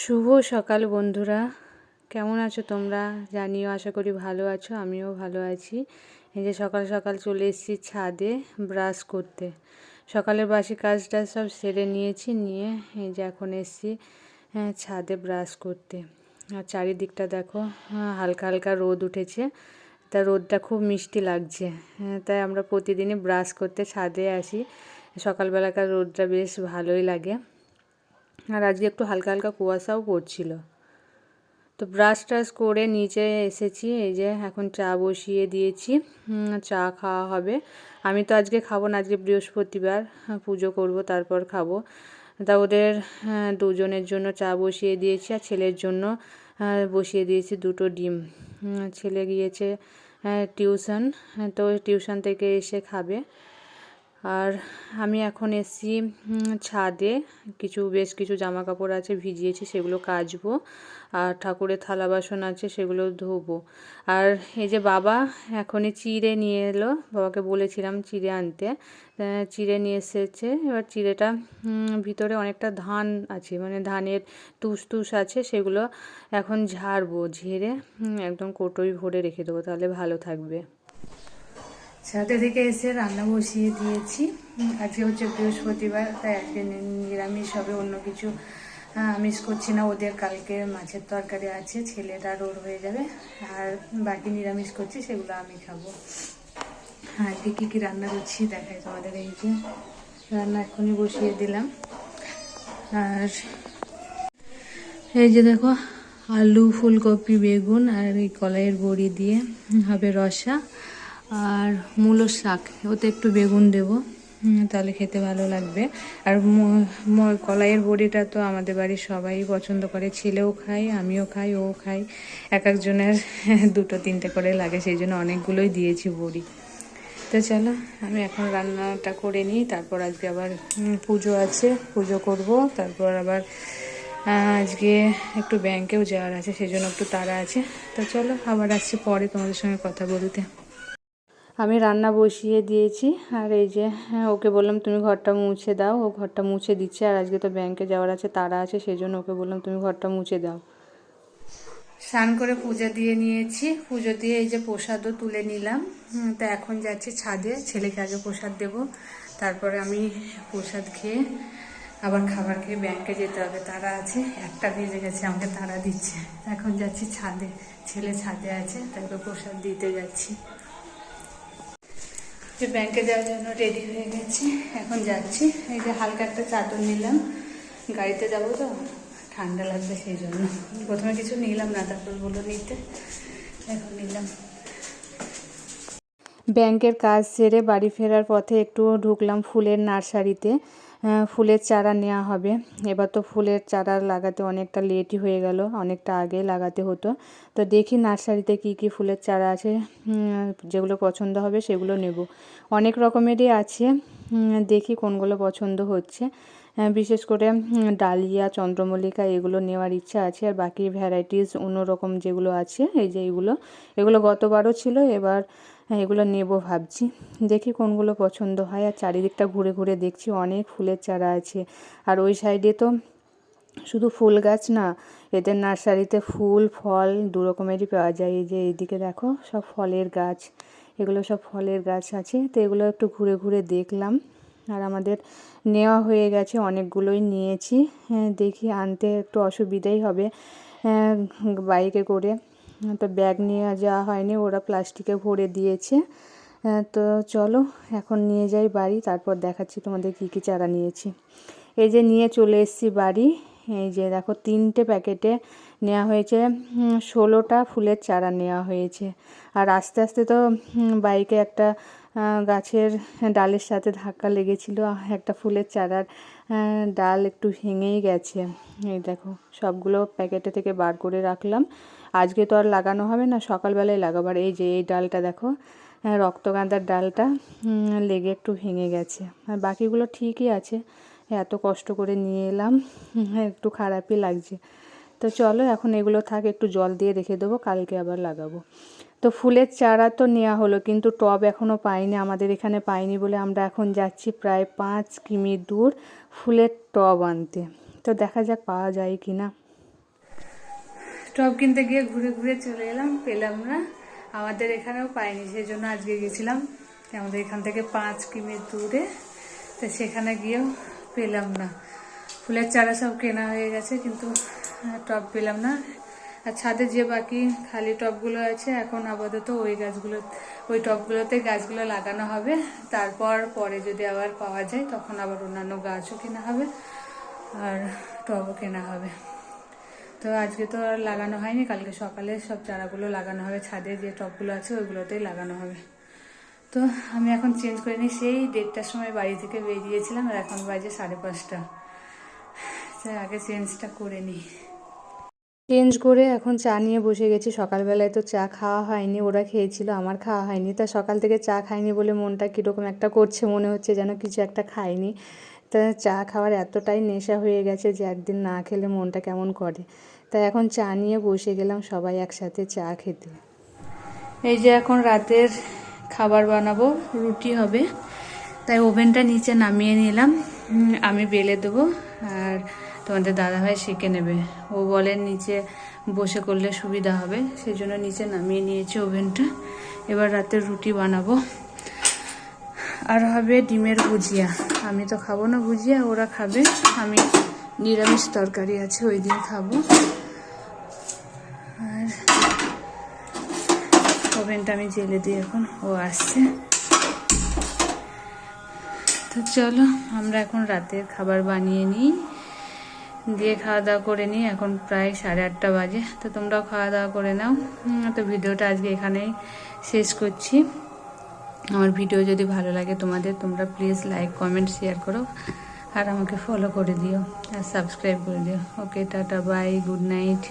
শুভ সকাল বন্ধুরা, কেমন আছো তোমরা? জানিও, আশা করি ভালো আছো। আমিও ভালো আছি। এই যে সকাল সকাল চলে এসেছি ছাদে ব্রাশ করতে। সকালের বাসি কাজটা সব সেরে নিয়েছি, নিয়ে এই যে এখন এসেছি ছাদে ব্রাশ করতে। আর চারিদিকটা দেখো, হালকা হালকা রোদ উঠেছে, তা রোদটা খুব মিষ্টি লাগছে। তাই আমরা প্রতিদিনই ব্রাশ করতে ছাদে আসি। সকালবেলাকার রোদটা বেশ ভালোই লাগে। আর আজকে একটু হালকা হালকা কুয়াশাও পড়ছিল। তো ব্রাশ ট্রাশ করে নিচে এসেছি। এই যে এখন চা বসিয়ে দিয়েছি, চা খাওয়া হবে। আমি তো আজকে খাবো না, আজকে বৃহস্পতিবার, পুজো করব তারপর খাবো। তা ওদের দুজনের জন্য চা বসিয়ে দিয়েছি, আর ছেলের জন্য বসিয়ে দিয়েছি দুটো ডিম। ছেলে গিয়েছে টিউশন, তো টিউশন থেকে এসে খাবে। আর আমি এখন এসেছি ছাদে, বেশ কিছু জামা কাপড় আছে ভিজিয়েছি, সেগুলো কাচবো। আর ঠাকুরের থালা বাসন আছে, সেগুলো ধোবো। আর এই যে বাবা এখনই চিড়ে নিয়ে এলো, বাবাকে বলেছিলাম চিড়ে আনতে, চিড়ে নিয়ে এসেছে। এবার চিড়েটা ভিতরে অনেকটা ধান আছে, মানে ধানের তুষ তুষ আছে, সেগুলো এখন ঝাড়বো। ঝেড়ে একদম কৌটোয় ভরে রেখে দেবো, তাহলে ভালো থাকবে। ছাদে থেকে এসে রান্না বসিয়ে দিয়েছি। আজকে হচ্ছে বৃহস্পতিবার, তাই আজকে নিরামিষ হবে, অন্য কিছু আমিষ করছি না। ওদের কালকে মাছের তরকারি আছে, ছেলেটা ওর হয়ে যাবে। আর বাকি নিরামিষ করছি, সেগুলো আমি খাবো। আজকে কী কী রান্না করছি দেখাই তোমাদের। এই যে রান্না এখনই বসিয়ে দিলাম। আর এই যে দেখো, আলু, ফুলকপি, বেগুন আর এই কলাইয়ের বড়ি দিয়ে হবে রসা। আর মূলো শাক, ওতে একটু বেগুন দেবো, তাহলে খেতে ভালো লাগবে। আর কলাইয়ের বড়িটা তো আমাদের বাড়ির সবাই পছন্দ করে, ছেলেও খায়, আমিও খাই, ও খাই। এক একজনের দুটো তিনটে করে লাগে, সেই জন্য অনেকগুলোই দিয়েছি বড়ি। তো চলো আমি এখন রান্নাটা করে নিই, তারপর আজকে আবার পুজো আছে, পুজো করব। তারপর আবার আজকে একটু ব্যাংকেও যাওয়ার আছে, সেই জন্য একটু তাড়া আছে। তো চলো আবার আসছি পরে তোমাদের সঙ্গে কথা বলতে। আমি রান্না বসিয়ে দিয়েছি। আর এই যে ওকে বললাম তুমি ঘরটা মুছে দাও, ও ঘরটা মুছে দিচ্ছে। আর আজকে তো ব্যাংকে যাওয়ার আছে, তাড়া আছে, সেই জন্য ওকে বললাম তুমি ঘরটা মুছে দাও। স্নান করে পুজো দিয়ে নিয়েছি, পুজো দিয়ে এই যে প্রসাদও তুলে নিলাম। তা এখন যাচ্ছি ছাদে, ছেলেকে আগে প্রসাদ দেবো, তারপরে আমি প্রসাদ খেয়ে আবার খাবার খেয়ে ব্যাংকে যেতে হবে, তারা আছে, 1টা বেজে গেছে, আমাকে তারা দিচ্ছে। এখন যাচ্ছি ছাদে, ছেলে ছাদে আছে, তারপর প্রসাদ দিতে যাচ্ছি। যে ব্যাংকে যাওয়ার জন্য রেডি হয়ে গেছি, এখন যাচ্ছি। এই যে হালকা একটা চাদর নিলাম, গাড়িতে যাব তো ঠান্ডা লাগবে, সেই জন্য প্রথমে কিছু নিলাম না, তারপর বললো নিতে, এখন নিলাম। ব্যাংকের কাজ সেরে বাড়ি ফেরার পথে একটু ঢুকলাম ফুলের নার্সারিতে, ফুলের চারা নেওয়া হবে। এবার তো ফুলের চারা লাগাতে অনেকটা লেটই হয়ে গেল, অনেকটা আগে লাগাতে হতো। তো দেখি নার্সারিতে কি কি ফুলের চারা আছে, যেগুলো পছন্দ হবে সেগুলো নেব। অনেক রকমেরই আছে, দেখি কোনগুলো পছন্দ হচ্ছে। বিশেষ করে ডালিয়া, চন্দ্রমল্লিকা এগুলো নেওয়ার ইচ্ছা আছে। আর বাকি ভ্যারাইটিস অন্যরকম যেগুলো আছে, এই যে এগুলো গতবারও ছিল, এবার এগুলো নেব ভাবছি। দেখি কোনগুলো পছন্দ হয়। আর চারিদিকটা ঘুরে ঘুরে দেখছি অনেক ফুলের চারা আছে। আর ওই সাইডে তো শুধু ফুল গাছ না, এদের নার্সারিতে ফুল ফল দু রকমেরই পাওয়া যায়। এই যে এইদিকে দেখো, সব ফলের গাছ, এগুলো সব ফলের গাছ আছে। তো এগুলো একটু ঘুরে ঘুরে দেখলাম। আর আমাদের নেওয়া হয়ে গেছে, অনেকগুলোই নিয়েছি। দেখি আনতে একটু অসুবিধাই হবে বাইকে করে, তো ব্যাগ নিয়ে যাওয়া হয়নি, ওরা প্লাস্টিকে ভরে দিয়েছে। তো চলো এখন নিয়ে যাই বাড়ি, তারপর দেখাচ্ছি তোমাদের কী কী চারা নিয়েছি। এই যে নিয়ে চলে এসেছি বাড়ি। এই যে দেখো 3টে প্যাকেটে নেওয়া হয়েছে, 16টা ফুলের চারা নেওয়া হয়েছে। আর আস্তে আস্তে তো বাইকে একটা গাছের ডালের সাথে ধাক্কা লেগেছিল, একটা ফুলের চারার ডাল একটু ভেঙেই গেছে। এই দেখো সবগুলো প্যাকেটে থেকে বার করে রাখলাম, আজকে তো আর লাগানো হবে না, সকালবেলায় লাগাবো। আর এই যে এই ডালটা দেখো, রক্তগাঁদার ডালটা লেগে একটু ভেঙে গেছে, আর বাকিগুলো ঠিকই আছে। এত কষ্ট করে নিয়ে এলাম, একটু খারাপই লাগছে। তো চলো এখন এগুলো থাক, একটু জল দিয়ে রেখে দেবো, কালকে আবার লাগাবো। তো ফুলের চারা তো নেওয়া হলো, কিন্তু টব এখনও পাইনি, আমাদের এখানে পাইনি বলে আমরা এখন যাচ্ছি প্রায় 5 কিমি দূর ফুলের টব আনতে। তো দেখা যাক পাওয়া যায় কি না। টব কিনতে গিয়ে ঘুরে ঘুরে চলে এলাম, পেলাম না। আমাদের এখানেও পাইনি, সেই জন্য আজকে গেছিলাম আমাদের এখান থেকে 5 কিমি দূরে। তো সেখানে গিয়েও পেলাম না। ফুলের চারা সব কেনা হয়ে গেছে, কিন্তু টব পেলাম না। আর ছাদে যে বাকি খালি টবগুলো আছে, এখন আপাতত ওই টবগুলোতে গাছগুলো লাগানো হবে। তারপর পরে যদি আবার পাওয়া যায় তখন আবার অন্যান্য গাছও কেনা হবে আর টবও কেনা হবে। তো আজকে তো আর লাগানো হয়নি, কালকে সকালে সব চারাগুলো লাগানো হবে। ছাদে যে টবগুলো আছে ওইগুলোতেই লাগানো হবে। তো আমি এখন চেঞ্জ করে নিই। সেই 1:30টার সময় বাড়ি থেকে বেরিয়েছিলাম আর এখন বাজে 5:30। আগে চেঞ্জটা করে নিই। চেঞ্জ করে এখন চা নিয়ে বসে গেছি। সকালবেলায় তো চা খাওয়া হয়নি, ওরা খেয়েছিল, আমার খাওয়া হয়নি। তা সকাল থেকে চা খাইনি বলে মনটা কীরকম একটা করছে, মনে হচ্ছে যেন কিছু একটা খাইনি। তা চা খাওয়ার এতটাই নেশা হয়ে গেছে যে একদিন না খেলে মনটা কেমন করে। তাই এখন চা নিয়ে বসে গেলাম সবাই একসাথে চা খেতে। এই যে এখন রাতের খাবার বানাবো, রুটি হবে। তাই ওভেনটা নিচে নামিয়ে নিলাম, আমি বেলে দেবো আর তোমাদের দাদাভাই সেঁকে নেবে। ও বলেন নিচে বসে করলে সুবিধা হবে, সেই জন্য নিচে নামিয়ে নিয়েছি ওভেনটা। এবার রাতের রুটি বানাবো। আর হবে ডিমের ভুজিয়া। আমি তো খাবো না ভুজিয়া, ওরা খাবে। আমি নিরামিষ তরকারি আছে ওই দিয়ে খাবো। আর ওভেনটা আমি জেলে দিই, এখন ও আসছে। তো চলো আমরা এখন রাতের খাবার বানিয়ে নিই, দিয়ে খাওয়া দাওয়া করে নিই। এখন প্রায় 8:30 বাজে। তো তোমরাও খাওয়া দাওয়া করে নাও। তো ভিডিওটা আজকে এখানেই শেষ করছি। আমার ভিডিও যদি ভালো লাগে তোমরা প্লিজ লাইক কমেন্ট শেয়ার করো আর আমাকে ফলো করে দিও আর সাবস্ক্রাইব করে দিও। ওকে, টাটা, বাই, গুড নাইট।